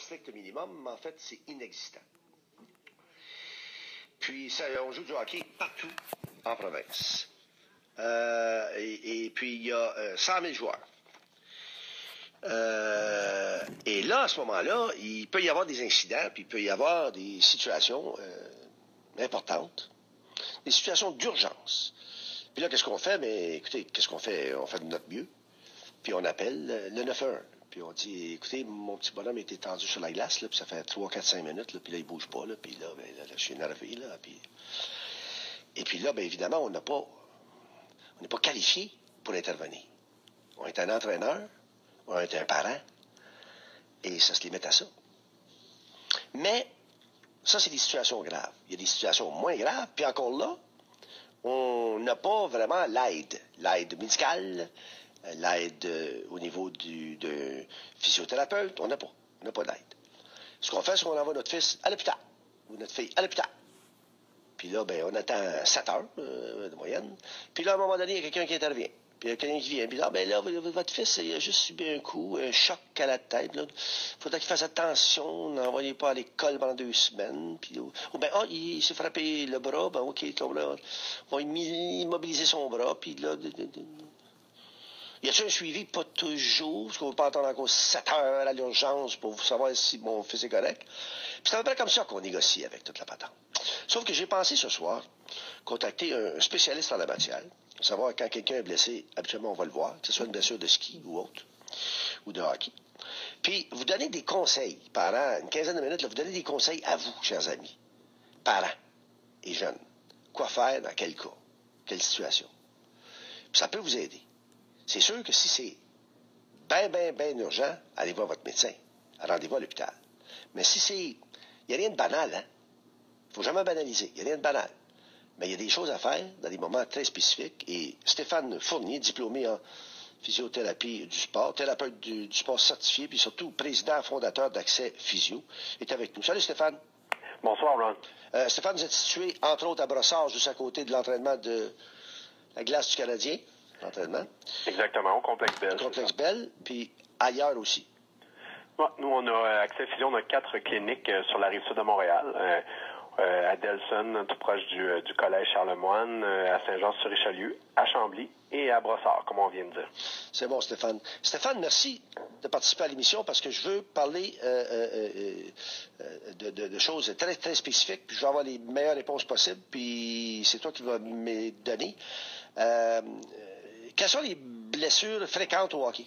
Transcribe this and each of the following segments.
strict minimum, mais en fait, c'est inexistant. Puis, on joue du hockey partout en province. Et puis, il y a 100 000 joueurs. Et là, à ce moment-là, il peut y avoir des incidents, puis il peut y avoir des situations importantes, des situations d'urgence. Puis là, qu'est-ce qu'on fait? Mais écoutez, qu'est-ce qu'on fait? On fait de notre mieux. Puis on appelle le 911. Puis on dit, écoutez, mon petit bonhomme était tendu sur la glace, là, puis ça fait 3, 4, 5 minutes, là, puis là, il bouge pas, là, puis là, je suis énervé, là, puis... Et puis là, bien évidemment, on n'est pas qualifié pour intervenir. On est un entraîneur, on est un parent, et ça se limite à ça. Mais, ça, c'est des situations graves. Il y a des situations moins graves, puis encore là, on n'a pas vraiment l'aide médicale, l'aide au niveau de physiothérapeute, on n'a pas d'aide. Ce qu'on fait, c'est qu'on envoie notre fils à l'hôpital, ou notre fille à l'hôpital. Puis là, ben, on attend 7 heures de moyenne. Puis là, à un moment donné, il y a quelqu'un qui intervient. Puis il y a quelqu'un qui vient. Puis là, ben là, votre fils, il a juste subi un coup, un choc à la tête. Il faudrait qu'il fasse attention. N'envoyez pas à l'école pendant 2 semaines. Puis, ou ben, il s'est frappé le bras. Ben, OK, là, on va immobiliser son bras. Puis là, y a-t-il un suivi? Pas toujours, parce qu'on ne veut pas attendre encore 7 heures à l'urgence pour savoir si mon fils est correct. Puis c'est à peu près comme ça qu'on négocie avec toute la patente. Sauf que j'ai pensé ce soir contacter un spécialiste en la matière, savoir quand quelqu'un est blessé, habituellement on va le voir, que ce soit une blessure de ski ou autre, ou de hockey. Puis vous donnez des conseils, pendant une quinzaine de minutes, là, vous donnez des conseils à vous, chers amis, parents et jeunes. Quoi faire dans quel cas, quelle situation. Puis ça peut vous aider. C'est sûr que si c'est bien urgent, allez voir votre médecin. Rendez-vous à l'hôpital. Mais si c'est... Il n'y a rien de banal, hein? Il ne faut jamais banaliser. Il n'y a rien de banal. Mais il y a des choses à faire dans des moments très spécifiques. Et Stéphane Fournier, diplômé en physiothérapie du sport, thérapeute du sport certifié, puis surtout président fondateur d'Accès Physio, est avec nous. Salut Stéphane. Bonsoir, Ron. Stéphane, vous êtes situé, entre autres, à Brossard, juste à côté de l'entraînement de la glace du Canadien. L'entraînement. Exactement, au Complexe Bell. Complexe Bell, puis ailleurs aussi. Ouais, nous, on a Accès Physio, on a 4 cliniques sur la rive-sud de Montréal. À Delson, tout proche du Collège Charlemagne, à Saint-Jean-sur-Richelieu, à Chambly et à Brossard, comme on vient de dire. C'est bon, Stéphane. Stéphane, merci de participer à l'émission parce que je veux parler de choses très, très spécifiques, puis je veux avoir les meilleures réponses possibles, puis c'est toi qui vas me donner. Quelles sont les blessures fréquentes au hockey?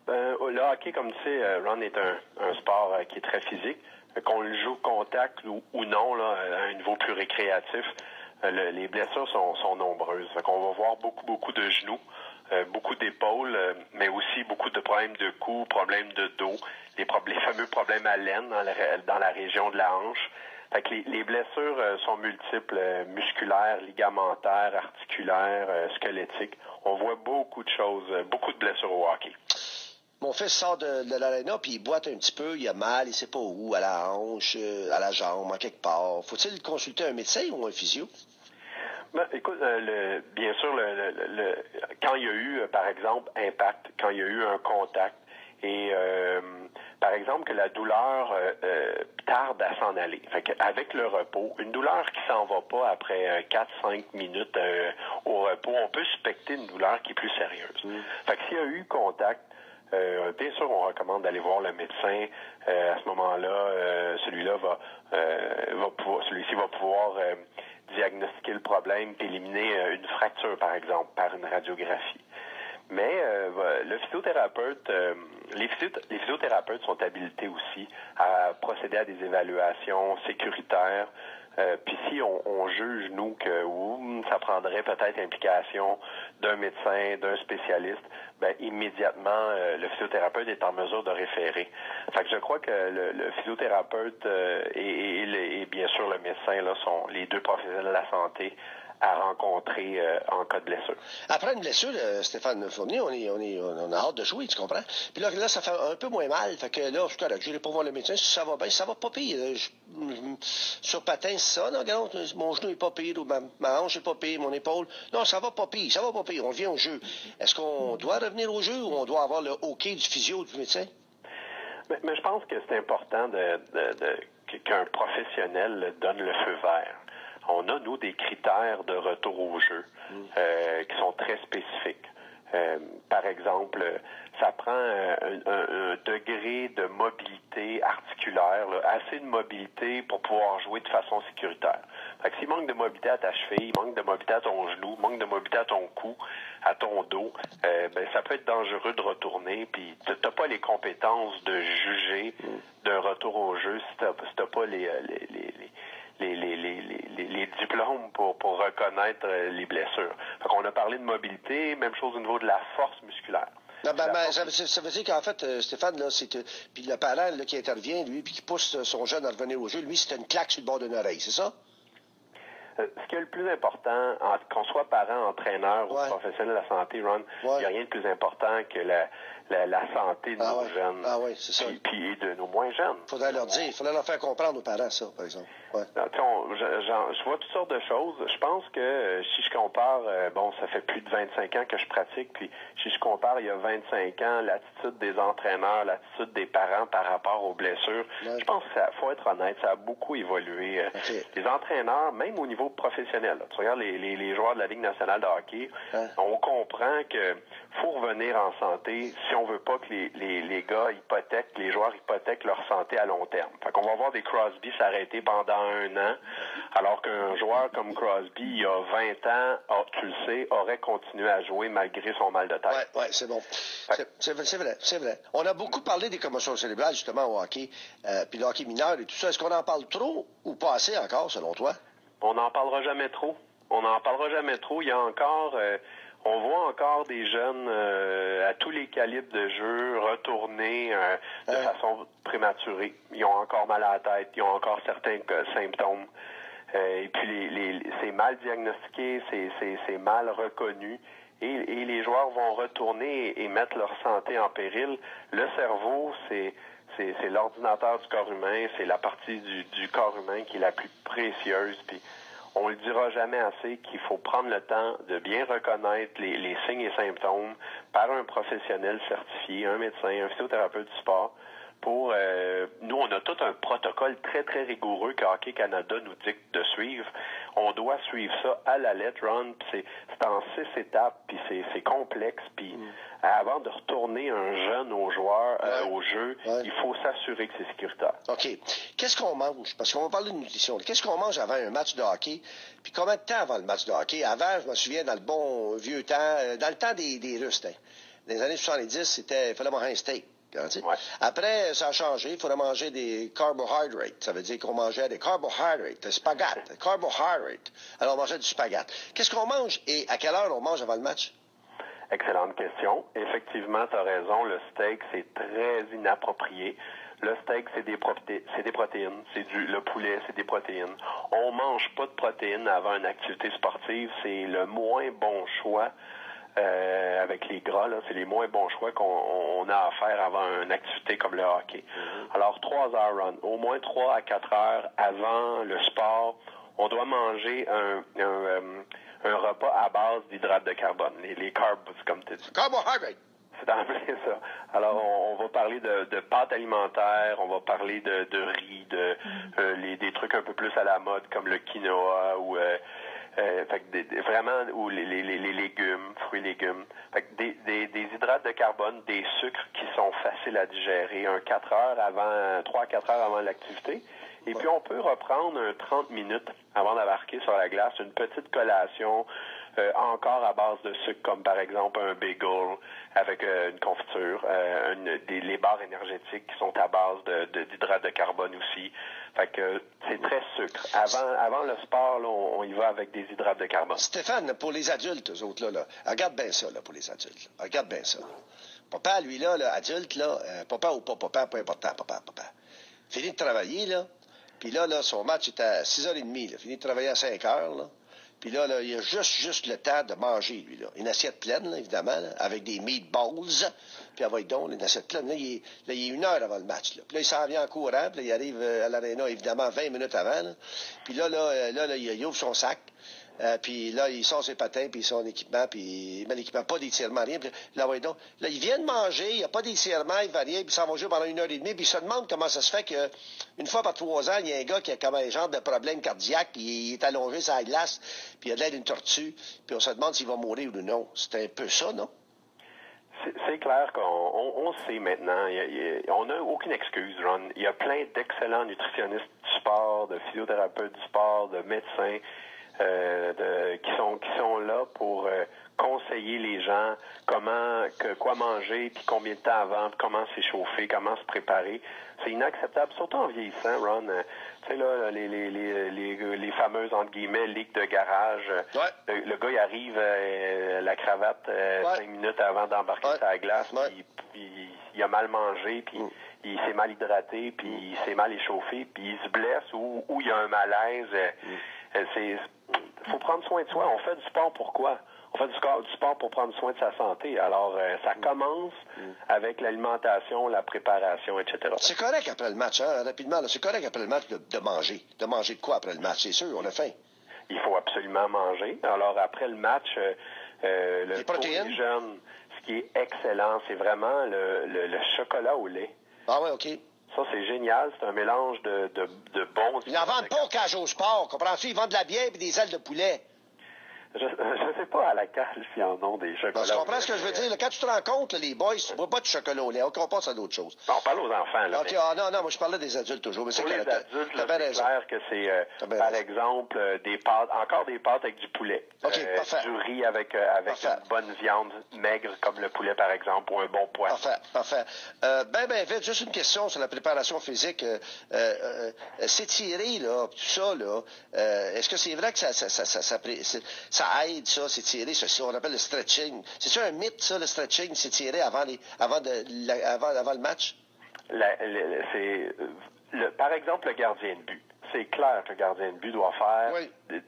Le hockey, comme tu sais, Ron, est un sport qui est très physique. Qu'on le joue contact ou non, là, à un niveau plus récréatif, les blessures sont nombreuses. Fait qu'on va voir beaucoup de genoux, beaucoup d'épaules, mais aussi beaucoup de problèmes de cou, problèmes de dos, les fameux problèmes à l'aine dans la région de la hanche. Fait que les blessures sont multiples, musculaires, ligamentaires, articulaires, squelettiques. On voit beaucoup de choses, beaucoup de blessures au hockey. Mon fils sort de l'aréna, puis il boite un petit peu, il a mal, il ne sait pas où, à la hanche, à la jambe, en quelque part. Faut-il consulter un médecin ou un physio? Ben, écoute, bien sûr, quand il y a eu, par exemple, impact, quand il y a eu un contact, et par exemple que la douleur tarde à s'en aller. Fait qu'avec le repos, une douleur qui s'en va pas après 4-5 minutes au repos, on peut suspecter une douleur qui est plus sérieuse. Fait que s'il y a eu contact, bien sûr, on recommande d'aller voir le médecin. À ce moment-là, celui-ci va pouvoir diagnostiquer le problème et éliminer une fracture, par exemple, par une radiographie. Mais le physiothérapeute, les physiothérapeutes sont habilités aussi à procéder à des évaluations sécuritaires. Puis si on juge, nous, que ça prendrait peut-être implication d'un médecin, d'un spécialiste, ben immédiatement, le physiothérapeute est en mesure de référer. Fait que je crois que le physiothérapeute et bien sûr le médecin là, sont les deux professionnels de la santé à rencontrer en cas de blessure. Après une blessure, Stéphane Fournier, on a hâte de jouer, tu comprends? Puis là, ça fait un peu moins mal. Fait que là, je suis correct. Je vais pas voir le médecin. Si ça va bien, ça va pas pire. Sur patin, c'est ça. Non, regarde, mon genou est pas pire, ou ma hanche est pas pire, mon épaule. Non, ça va pas pire, ça va pas pire. On vient au jeu. Est-ce qu'on doit revenir au jeu ou on doit avoir le OK du physio du médecin? Mais je pense que c'est important qu'un professionnel donne le feu vert. On a, nous, des critères de retour au jeu qui sont très spécifiques. Par exemple, ça prend un degré de mobilité articulaire, là, assez de mobilité pour pouvoir jouer de façon sécuritaire. Fait que s'il manque de mobilité à ta cheville, manque de mobilité à ton genou, manque de mobilité à ton cou, à ton dos, ça peut être dangereux de retourner. Puis t'as pas les compétences de juger d'un retour au jeu si t'as pas les diplômes pour reconnaître les blessures. Fait qu'on a parlé de mobilité, même chose au niveau de la force musculaire. Non, ça veut dire qu'en fait, Stéphane, là, c'est que. Puis le parent là, qui intervient, lui, puis qui pousse son jeune à revenir au jeu, lui, c'était une claque sur le bord d'une oreille, c'est ça? Ce qui est le plus important, qu'on soit parent, entraîneur ou professionnel de la santé, Ron, il n'y a rien de plus important que la santé de nos jeunes. Ah oui, c'est ça. Puis de nos moins jeunes. Faudrait leur dire, il faudrait leur faire comprendre aux parents, ça, par exemple. Ouais. Je vois toutes sortes de choses. Je pense que si je compare, ça fait plus de 25 ans que je pratique, puis si je compare il y a 25 ans l'attitude des entraîneurs, l'attitude des parents par rapport aux blessures, je pense qu'il faut être honnête, ça a beaucoup évolué. Okay. Les entraîneurs, même au niveau professionnel, là, tu regardes les joueurs de la Ligue nationale de hockey, on comprend que faut revenir en santé si on veut pas que les gars hypothèquent, les joueurs hypothèquent leur santé à long terme. Fait qu'on va voir des Crosby s'arrêter pendant 1 an, alors qu'un joueur comme Crosby, il y a 20 ans, tu le sais, aurait continué à jouer malgré son mal de tête. Oui, c'est bon. C'est vrai. On a beaucoup parlé des commotions cérébrales, justement, au hockey, puis le hockey mineur et tout ça. Est-ce qu'on en parle trop ou pas assez encore, selon toi? On n'en parlera jamais trop. Il y a encore... on voit encore des jeunes à tous les calibres de jeu retourner de façon prématurée. Ils ont encore mal à la tête, ils ont encore certains symptômes. Et puis c'est mal diagnostiqué, c'est mal reconnu. Et les joueurs vont retourner et mettre leur santé en péril. Le cerveau, c'est l'ordinateur du corps humain, c'est la partie du corps humain qui est la plus précieuse. Puis on le dira jamais assez qu'il faut prendre le temps de bien reconnaître les signes et symptômes par un professionnel certifié, un médecin, un physiothérapeute du sport. Nous, on a tout un protocole très, très rigoureux que Hockey Canada nous dicte de suivre. On doit suivre ça à la lettre, Ron. C'est en 6 étapes, puis c'est complexe. Puis avant de retourner un jeune au jeu, il faut s'assurer que c'est sécuritaire. OK. Qu'est-ce qu'on mange? Parce qu'on va parler de nutrition. Qu'est-ce qu'on mange avant un match de hockey? Puis combien de temps avant le match de hockey? Avant, je me souviens, dans le bon vieux temps, dans le temps des Russes, dans les années 70, il fallait manger un steak. Ouais. Après, ça a changé. Il faudrait manger des carbohydrates. Ça veut dire qu'on mangeait des carbohydrates, des spaghettes, carbohydrates. Alors, on mangeait du spaghetti. Qu'est-ce qu'on mange et à quelle heure on mange avant le match? Excellente question. Effectivement, tu as raison. Le steak, c'est très inapproprié. Le steak, c'est des protéines. Le poulet, c'est des protéines. On mange pas de protéines avant une activité sportive. C'est le moins bon choix. Avec les gras, là, c'est les moins bons choix qu'on a à faire avant une activité comme le hockey. Alors, 3 heures run, au moins 3 à 4 heures avant le sport, on doit manger un repas à base d'hydrates de carbone, les carbs, comme tu dis. Carbohydrate! C'est en plein ça. Alors, on va parler de pâtes alimentaires, on va parler de riz, des trucs un peu plus à la mode, comme le quinoa ou... vraiment, ou les légumes, fruits et légumes. Fait que des hydrates de carbone, des sucres qui sont faciles à digérer, 3 à 4 heures avant l'activité. Et puis, on peut reprendre 30 minutes avant d'embarquer sur la glace, une petite collation, encore à base de sucre, comme par exemple un bagel avec une confiture, les barres énergétiques qui sont à base d'hydrates de carbone aussi. Fait que c'est très sucre. Avant le sport, là, on y va avec des hydrates de carbone. Stéphane, pour les adultes, eux autres, là, regarde bien ça, là, pour les adultes. Là. Regarde bien ça. Papa, lui, là, adulte, là, papa ou pas papa, peu important, papa. Fini de travailler, là. Puis là, son match est à 6h30, là. Fini de travailler à 5h, là. Puis là, il a juste le temps de manger, lui, là. Une assiette pleine, là, évidemment, là, avec des meatballs. Puis elle va être donc, une assiette pleine. Là, il est 1 heure avant le match, là. Puis là, il s'en vient en courant. Puis là, il arrive à l'aréna, évidemment, 20 minutes avant, là. Puis là, il ouvre son sac. Puis là, il sort ses patins, puis son équipement, puis il met l'équipement, pas d'étirement, rien. Puis là, ouais, donc, là, il vient de manger, il n'y a pas d'étirement, il va rien, puis il s'en va jouer pendant 1h30, puis il se demande comment ça se fait qu'une fois par 3 ans, il y a un gars qui a comme un genre de problème cardiaque, puis il est allongé sur la glace, puis il a de l'air d'une tortue, puis on se demande s'il va mourir ou non. C'est un peu ça, non? C'est clair qu'on sait maintenant. On n'a aucune excuse, Ron. Il y a plein d'excellents nutritionnistes du sport, de physiothérapeutes du sport, de médecins qui sont là pour conseiller les gens quoi manger, puis combien de temps avant, comment s'échauffer, comment se préparer. C'est inacceptable, surtout en vieillissant, Ron. Tu sais, là, les fameuses, entre guillemets, ligues de garage. Ouais. Le gars, il arrive, la cravate, 5 minutes avant d'embarquer sur la glace, puis il a mal mangé, puis il s'est mal hydraté, puis il s'est mal échauffé, puis il se blesse, ou il y a un malaise. Faut prendre soin de soi. On fait du sport pourquoi? On fait du sport pour prendre soin de sa santé. Alors, ça commence avec l'alimentation, la préparation, etc. C'est correct après le match, hein, rapidement. C'est correct après le match de manger. De manger de quoi après le match? C'est sûr, on a faim. Il faut absolument manger. Alors, après le match, pour les jeunes, ce qui est excellent, c'est vraiment le chocolat au lait. Ah ouais, OK. Ça, c'est génial. C'est un mélange de bons... Ils n'en vendent pas au cage au sport, comprends-tu? Ils vendent de la bière et des ailes de poulet. Je sais pas à la cage s'ils en ont des chocolats. Tu comprends ce que je veux dire? Là, quand tu te rends compte, là, les boys, tu ne bois pas de chocolat au lait. On passe à d'autres choses. On parle aux enfants. Là, okay, non, moi je parlais des adultes toujours. Mais pour les adultes, c'est clair que c'est, par exemple, des pâtes avec du poulet. Parfait. Du riz avec une bonne viande maigre, comme le poulet, par exemple, ou un bon poisson. Parfait. Vite, juste une question sur la préparation physique. S'étirer, là, tout ça, là, est-ce que c'est vrai que ça aide, ça, s'étirer, ce qu'on appelle le stretching? C'est-tu un mythe, ça, le stretching, s'étirer avant le match? Par exemple, le gardien de but. C'est clair que le gardien de but doit faire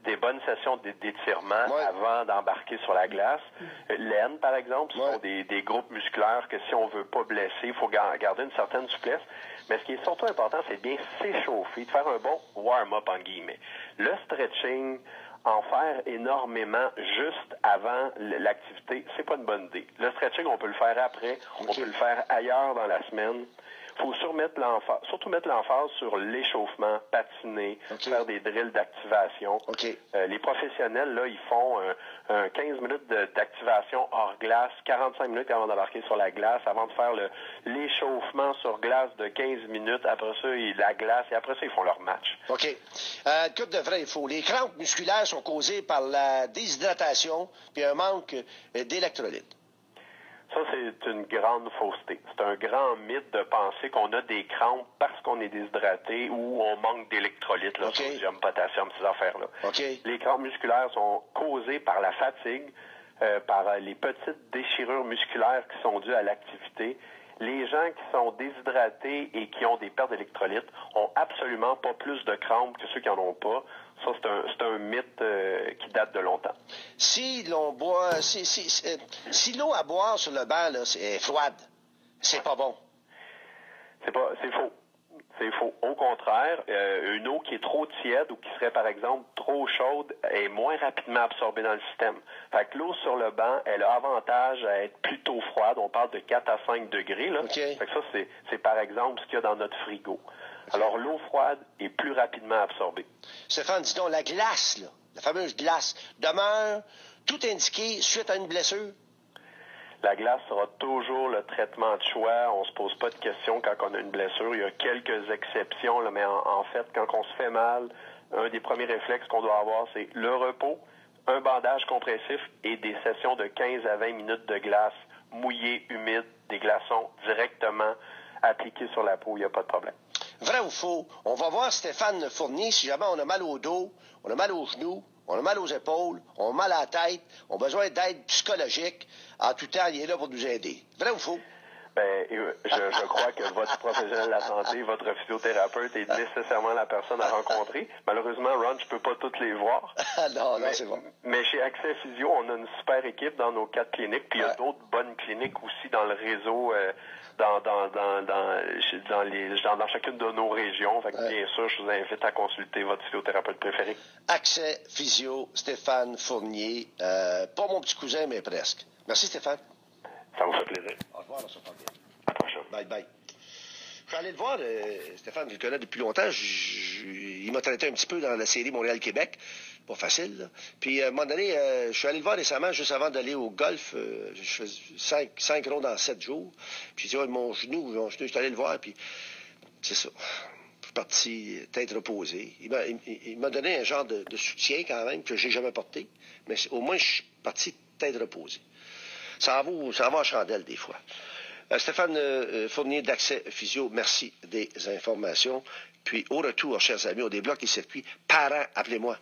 des bonnes sessions d'étirement avant d'embarquer sur la glace. L'aine, par exemple, ce sont des groupes musculaires que si on veut pas blesser, il faut garder une certaine souplesse. Mais ce qui est surtout important, c'est de bien s'échauffer, de faire un bon warm-up, en guillemets. Le stretching, en faire énormément juste avant l'activité, c'est pas une bonne idée. Le stretching, on peut le faire après, on peut le faire ailleurs dans la semaine. Il faut surtout mettre l'emphase sur l'échauffement, patiner, faire des drills d'activation. Les professionnels, là, ils font 15 minutes d'activation hors glace, 45 minutes avant d'embarquer sur la glace, avant de faire l'échauffement sur glace de 15 minutes. Après ça, la glace, et après ça, ils font leur match. OK. Une couple de vrais infos. Les crampes musculaires sont causées par la déshydratation et un manque d'électrolytes. Ça, c'est une grande fausseté. C'est un grand mythe de penser qu'on a des crampes parce qu'on est déshydraté ou on manque d'électrolytes, sodium, potassium, ces affaires-là. Les crampes musculaires sont causées par la fatigue, par les petites déchirures musculaires qui sont dues à l'activité. Les gens qui sont déshydratés et qui ont des pertes d'électrolytes ont absolument pas plus de crampes que ceux qui n'en ont pas. Ça, c'est un mythe qui date de longtemps. Si l'eau à boire sur le banc, là, est froide, c'est pas bon. C'est faux. C'est faux. Au contraire, une eau qui est trop tiède ou qui serait, par exemple, trop chaude est moins rapidement absorbée dans le système. Fait que l'eau sur le banc, elle a avantage à être plutôt froide. On parle de 4 à 5 degrés, là. Fait que ça, c'est par exemple ce qu'il y a dans notre frigo. Alors, l'eau froide est plus rapidement absorbée. Stéphane, dis donc, la glace, là, la fameuse glace, demeure tout indiqué suite à une blessure? La glace sera toujours le traitement de choix. On se pose pas de questions quand on a une blessure. Il y a quelques exceptions, là, mais en fait, quand on se fait mal, un des premiers réflexes qu'on doit avoir, c'est le repos, un bandage compressif et des sessions de 15 à 20 minutes de glace mouillée, humide, des glaçons directement appliqués sur la peau. Il n'y a pas de problème. Vrai ou faux? On va voir Stéphane Fournier si jamais on a mal au dos, on a mal aux genoux, on a mal aux épaules, on a mal à la tête, on a besoin d'aide psychologique. En tout temps, il est là pour nous aider. Vrai ou faux? Je crois que votre professionnel de la santé, votre physiothérapeute est nécessairement la personne à rencontrer. Malheureusement, Ron, je peux pas toutes les voir. non, c'est bon. Mais chez Accès Physio, on a une super équipe dans nos 4 cliniques, puis il y a d'autres bonnes cliniques aussi dans le réseau dans chacune de nos régions. Fait que bien sûr, je vous invite à consulter votre physiothérapeute préféré. Accès Physio, Stéphane Fournier. Pas mon petit cousin, mais presque. Merci, Stéphane. Ça vous fait plaisir. Au revoir, on se reparle bien. À la prochaine. Bye, bye. Je suis allé le voir, Stéphane, je le connais depuis longtemps. Il m'a traité un petit peu dans la série Montréal-Québec. Pas facile, là. Puis, à un moment donné, je suis allé le voir récemment, juste avant d'aller au golf. Je faisais 5 rondes en 7 jours. Puis, tu vois, mon genou, je suis allé le voir, puis c'est ça. Je suis parti tête reposée. Il m'a donné un genre de soutien, quand même, que j'ai jamais porté. Mais au moins, je suis parti tête reposée. Ça va en chandelle, des fois. Stéphane Fournier d'Accès Physio, merci des informations. Puis, au retour, chers amis, on débloque les circuits. Parents, appelez-moi.